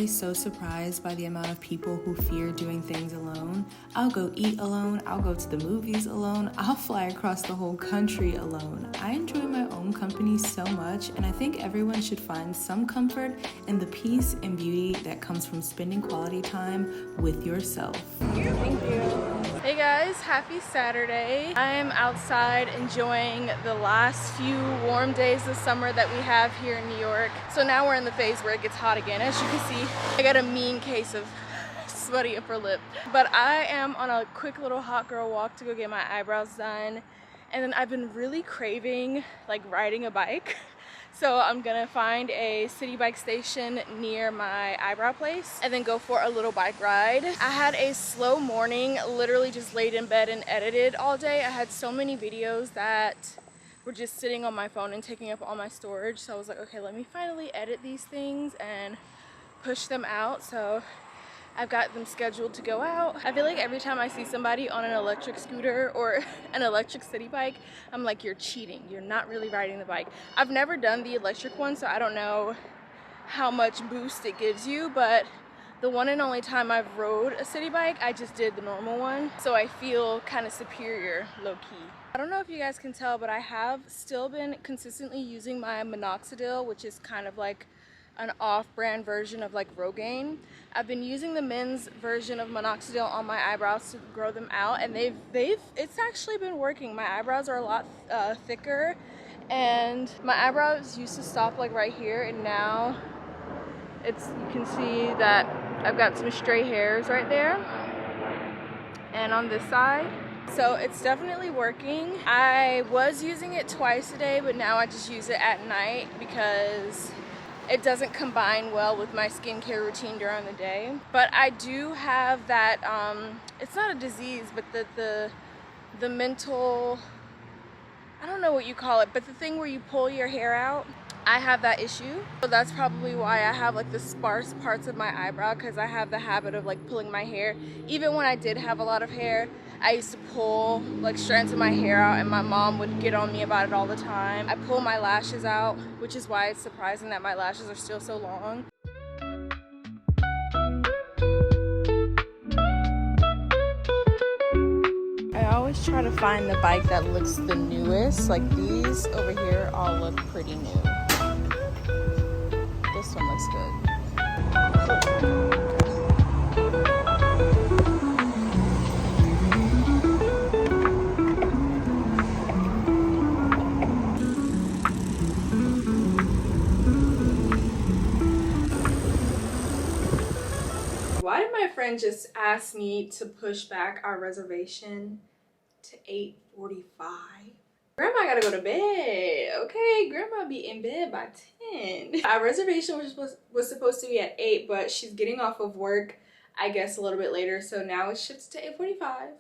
always so surprised by the amount of people who fear doing things alone. I'll go eat alone, I'll go to the movies alone, I'll fly across the whole country alone. I enjoy my own company so much, and I think everyone should find some comfort in the peace and beauty that comes from spending quality time with yourself. Thank you. Hey guys, happy Saturday. I am outside enjoying the last few warm days this summer that we have here in New York. So now we're in the phase where it gets hot again. As you can see, I got a mean case of sweaty upper lip. But I am on a quick little hot girl walk to go get my eyebrows done. And then I've been really craving like riding a bike. So I'm gonna find a city bike station near my eyebrow place and then go for a little bike ride. I had a slow morning, literally just laid in bed and edited all day. I had so many videos that were just sitting on my phone and taking up all my storage. So I was like, okay, let me finally edit these things and push them out. So I've got them scheduled to go out. I feel like every time I see somebody on an electric scooter or an electric city bike, I'm like, you're cheating. You're not really riding the bike. I've never done the electric one, so I don't know how much boost it gives you, but the one and only time I've rode a city bike, I just did the normal one. So I feel kind of superior, low-key. I don't know if you guys can tell, but I have still been consistently using my minoxidil, which is kind of like an off-brand version of like Rogaine. I've been using the men's version of minoxidil on my eyebrows to grow them out, and it's actually been working. My eyebrows are a lot thicker, and my eyebrows used to stop like right here, and now you can see that I've got some stray hairs right there and on this side. So it's definitely working. I was using it twice a day, but now I just use it at night because it doesn't combine well with my skincare routine during the day. But I do have that, it's not a disease, but the mental, I don't know what you call it, but the thing where you pull your hair out, I have that issue. So that's probably why I have like the sparse parts of my eyebrow, because I have the habit of like pulling my hair. Even when I did have a lot of hair, I used to pull like strands of my hair out, and my mom would get on me about it all the time. I pull my lashes out, which is why it's surprising that my lashes are still so long. I always try to find the bike that looks the newest. Like these over here all look pretty new. This one looks good. Why did my friend just ask me to push back our reservation to 8:45? Grandma gotta go to bed, okay? Grandma be in bed by 10. Our reservation was supposed to be at 8, but she's getting off of work, I guess, a little bit later. So now it's shifted to 8:45,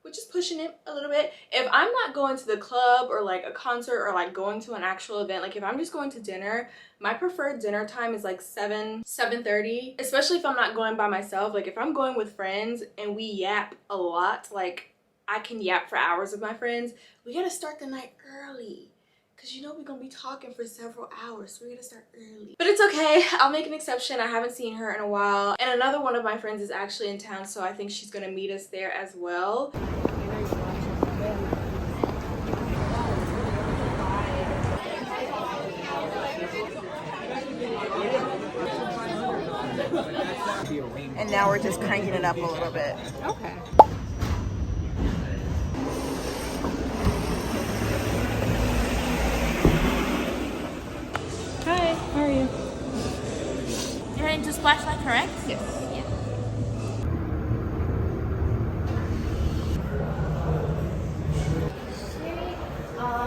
which is pushing it a little bit. If I'm not going to the club or like a concert or like going to an actual event, like if I'm just going to dinner, my preferred dinner time is like 7:30, especially if I'm not going by myself. Like if I'm going with friends and we yap a lot, like I can yap for hours with my friends, we gotta start the night early, because you know we're gonna be talking for several hours, so we gotta start early. But it's okay, I'll make an exception. I haven't seen her in a while, and another one of my friends is actually in town, so I think she's gonna meet us there as well. And now we're just cranking it up a little bit. Okay. Hi, how are you? You're into flashlight, correct? Yes. Yeah.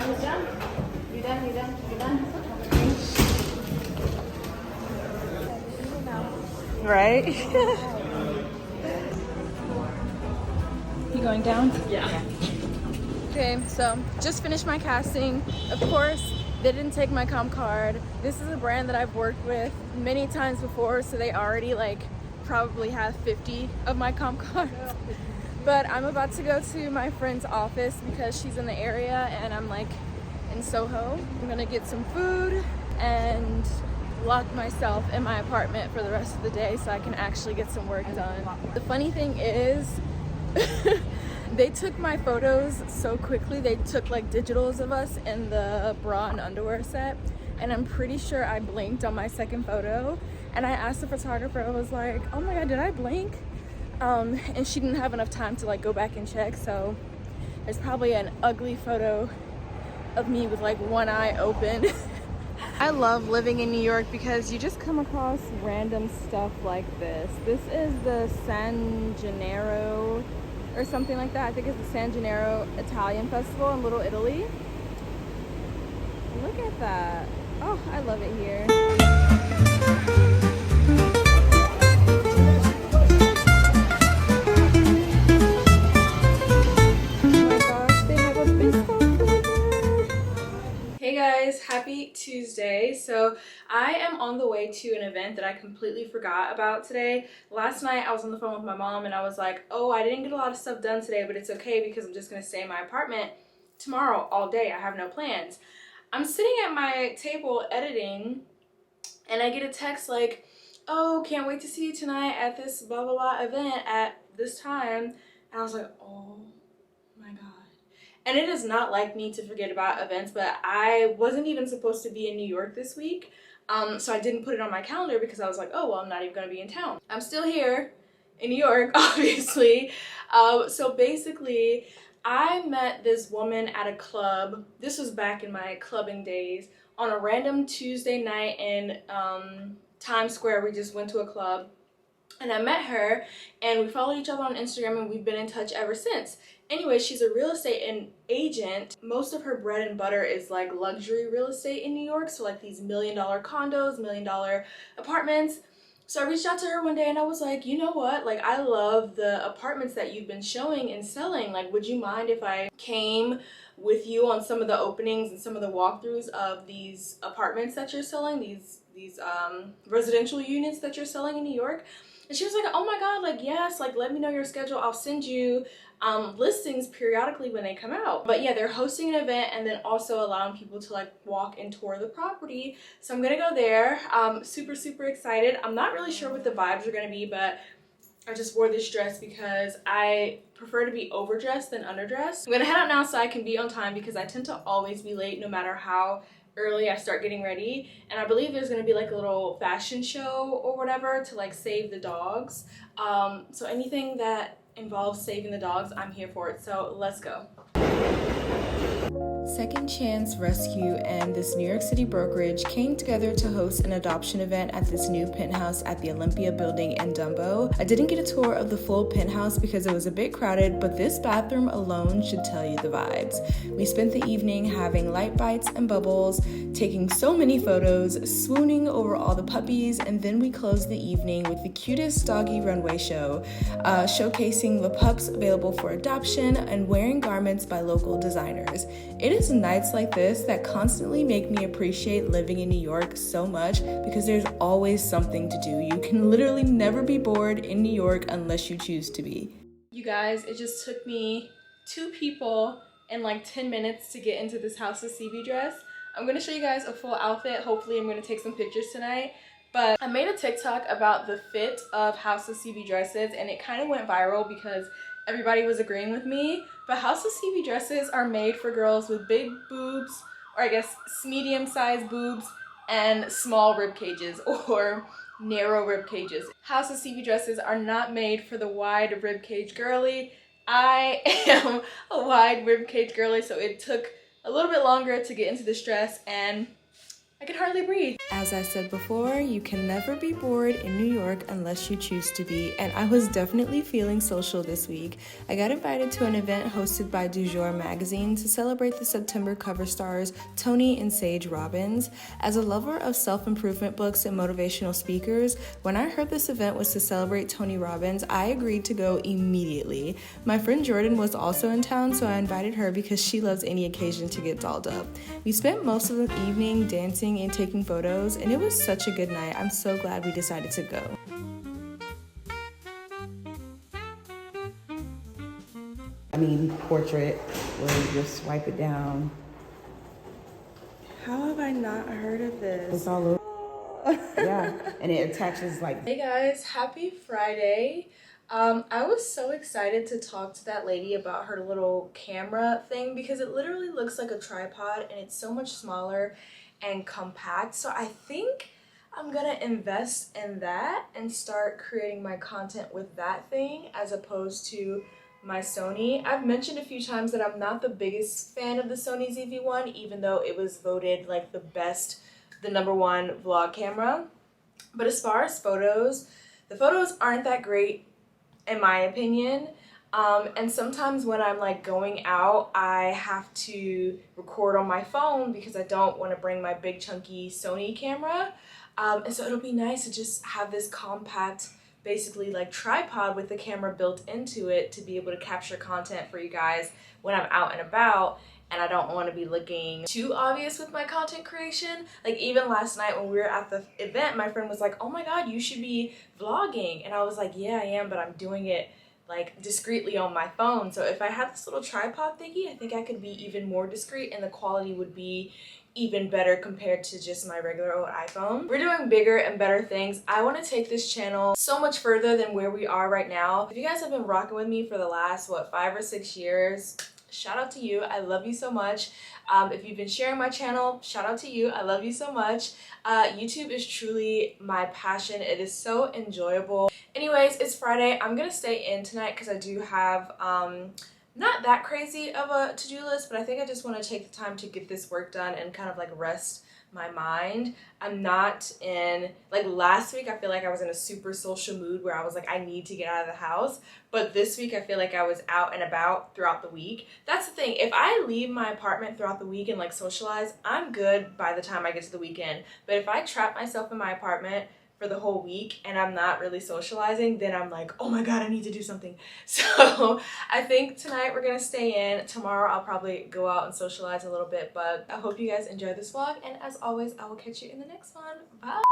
You done? You done? You done? You done? Right? You going down? Yeah. Okay, so just finished my casting. Of course, they didn't take my comp card. This is a brand that I've worked with many times before, so they already like probably have 50 of my comp cards. But I'm about to go to my friend's office because she's in the area and I'm like in Soho. I'm gonna get some food and lock myself in my apartment for the rest of the day so I can actually get some work done. The funny thing is, they took my photos so quickly. They took like digitals of us in the bra and underwear set, and I'm pretty sure I blinked on my second photo. And I asked the photographer, I was like, oh my god, did I blink? And she didn't have enough time to like go back and check, so there's probably an ugly photo of me with like one eye open. I love living in New York because you just come across random stuff like this. This is the San Gennaro or something like that. I think it's the San Gennaro Italian Festival in Little Italy. Look at that. Oh, I love it here. Hey guys, happy Tuesday. So I am on the way to an event that I completely forgot about today. Last night I was on the phone with my mom and I was like, oh, I didn't get a lot of stuff done today, but it's okay because I'm just gonna stay in my apartment tomorrow all day. I have no plans. I'm sitting at my table editing and I get a text like, oh, can't wait to see you tonight at this blah blah blah event at this time. And I was like, oh my god. And it is not like me to forget about events, but I wasn't even supposed to be in New York this week. So I didn't put it on my calendar because I was like, oh, well, I'm not even going to be in town. I'm still here in New York, obviously. So basically, I met this woman at a club. This was back in my clubbing days on a random Tuesday night in Times Square. We just went to a club. And I met her and we followed each other on Instagram and we've been in touch ever since. Anyway, she's a real estate agent. Most of her bread and butter is like luxury real estate in New York. So like these $1 million condos, $1 million apartments. So I reached out to her one day and I was like, you know what? Like, I love the apartments that you've been showing and selling. Like, would you mind if I came with you on some of the openings and some of the walkthroughs of these apartments that you're selling, these residential units that you're selling in New York? And she was like, oh my god, like, yes, like, let me know your schedule. I'll send you listings periodically when they come out. But yeah, they're hosting an event and then also allowing people to like walk and tour the property. So I'm gonna go there. Super excited. I'm not really sure what the vibes are gonna be, but I just wore this dress because I prefer to be overdressed than underdressed. I'm gonna head out now so I can be on time because I tend to always be late no matter how early I start getting ready. And I believe there's gonna be like a little fashion show or whatever to like save the dogs. So anything that involves saving the dogs, I'm here for it. So let's go. Second Chance Rescue and this New York City brokerage came together to host an adoption event at this new penthouse at the Olympia building in Dumbo. I didn't get a tour of the full penthouse because it was a bit crowded, but this bathroom alone should tell you the vibes. We spent the evening having light bites and bubbles, taking so many photos, swooning over all the puppies, and then we closed the evening with the cutest doggy runway show, showcasing the pups available for adoption and wearing garments by local designers. It is nights like this that constantly make me appreciate living in New York so much because there's always something to do. You can literally never be bored in New York unless you choose to be. You guys, it just took me 2 people and like 10 minutes to get into this House of CB dress. I'm gonna show you guys a full outfit. Hopefully I'm gonna take some pictures tonight. But I made a TikTok about the fit of House of CB dresses and it kind of went viral because everybody was agreeing with me. But House of CB dresses are made for girls with big boobs, or I guess medium-sized boobs, and small rib cages or narrow rib cages. House of CB dresses are not made for the wide rib cage girly. I am a wide rib cage girly, so it took a little bit longer to get into this dress and I could hardly breathe. As I said before, you can never be bored in New York unless you choose to be, and I was definitely feeling social this week. I got invited to an event hosted by Du Jour magazine to celebrate the September cover stars Tony and Sage Robbins. As a lover of self-improvement books and motivational speakers, when I heard this event was to celebrate Tony Robbins, I agreed to go immediately. My friend Jordan was also in town, so I invited her because she loves any occasion to get dolled up. We spent most of the evening dancing and taking photos, and it was such a good night. I'm so glad we decided to go. Portrait where you just swipe it down. How have I not heard of this? It's all over. Yeah, and it attaches like. Hey guys, happy Friday. I was so excited to talk to that lady about her little camera thing because it literally looks like a tripod and it's so much smaller and compact. So I think I'm gonna invest in that and start creating my content with that thing as opposed to my Sony. I've mentioned a few times that I'm not the biggest fan of the Sony ZV-1, even though it was voted like the #1 vlog camera. But as far as photos, the photos aren't that great in my opinion. And sometimes when I'm like going out, I have to record on my phone because I don't want to bring my big chunky Sony camera. And so it'll be nice to just have this compact, basically like tripod with the camera built into it to be able to capture content for you guys when I'm out and about. And I don't want to be looking too obvious with my content creation. Like even last night when we were at the event, my friend was like, oh my god, you should be vlogging. And I was like, yeah, I am, but I'm doing it like discreetly on my phone. So if I had this little tripod thingy, I think I could be even more discreet and the quality would be even better compared to just my regular old iPhone. We're doing bigger and better things. I want to take this channel so much further than where we are right now. If you guys have been rocking with me for the last, 5 or 6 years, shout out to you. I love you so much. If you've been sharing my channel, shout out to you. I love you so much. YouTube is truly my passion. It is so enjoyable. Anyways, it's Friday. I'm gonna stay in tonight because I do have not that crazy of a to-do list, but I think I just want to take the time to get this work done and kind of like rest my mind. I'm not in, like last week I feel like I was in a super social mood where I was like I need to get out of the house, but this week I feel like I was out and about throughout the week. That's the thing, if I leave my apartment throughout the week and like socialize, I'm good by the time I get to the weekend. But if I trap myself in my apartment for the whole week and I'm not really socializing, then I'm like, oh my god, I need to do something. So I think tonight we're gonna stay in. Tomorrow I'll probably go out and socialize a little bit, but I hope you guys enjoy this vlog, and as always I will catch you in the next one. Bye.